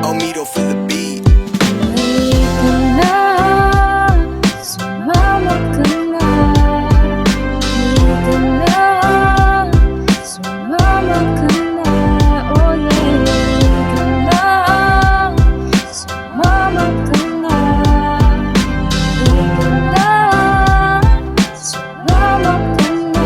Omido for the beat. Halika na, sumama ka na. Halika na, sumama ka na. Oh yeah, halika na, sumama ka na. Halika na, sumama ka na.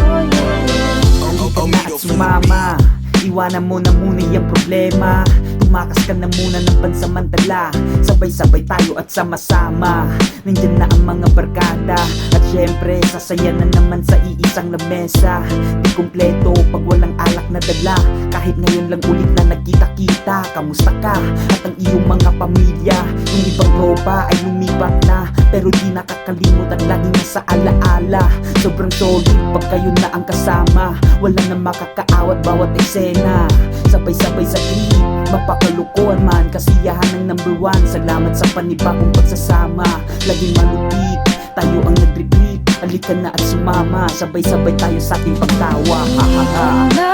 Oh yeah. Omido for the Sumama, iwanan mo na muna yung problema. Tumakas ka na muna ng pansamantala. Sabay-sabay tayo at sama-sama. Nandyan na ang mga barkada. At syempre, sasaya na naman sa iisang lamesa. Di kumpleto pag walang alak na dala. Kahit ngayon lang ulit na nagkita-kita. Kamusta ka? At ang iyong mga pamilya. Yung ibang tropa ay lumipat na, pero di nakakalimot at laging nasa alaala. Sobrang solid pag kayo na ang kasama. Wala na makakaawat bawat eksena. Sabay-sabay sa trip, mapakalukuhan man. Kasiyahan ng number one. Salamat sa panibagong pagsasama. Laging malupit, tayo ang nagre-grip. Halika na at sumama. Sabay-sabay tayo sa ating pagtawa. Ha ha ha. Na,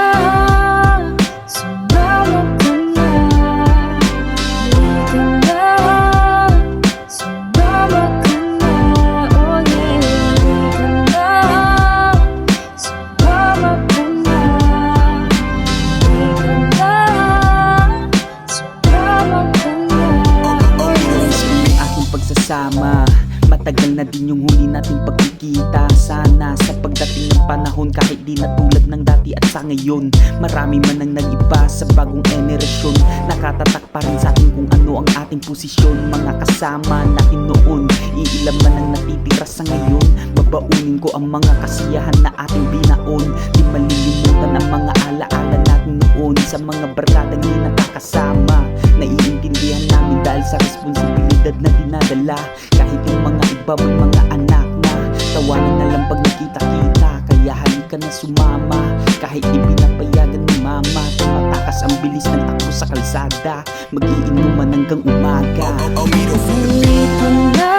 sumama ka na. Halika na, sumama ka na. Oh yeah, halika na, sumama ka na. Halika na, sumama ka na. Oh yeah. Ating pagsasama, matagal na din yung huli nating pagkikita. Sana sa pagdating ng panahon, kahit di na tulad ng dati at sa ngayon, marami man ang nag-iba sa bagong henerasyon. Nakatatak pa rin sa atin kung ano ang ating posisyon. Mga kasama natin noon, iilan man ang natitira sa ngayon. Babaunin ko ang mga kasiyahan na ating binaon. Di malilimutan ang mga alaala natin noon. Sa mga barkadang di nakakasama, naiintindihan namin dahil sa responsibilidad na dinadala. Kahit yung mga iba may mga anak na, tawanan na lang pag nakita-kita. Kaya halika na sumama, kahit di pinapayagan ni mama. Tumatakas ang bilis ng takbo sa kalsada, mag-iinuman hanggang umaga. Omido for the beat. Halika na,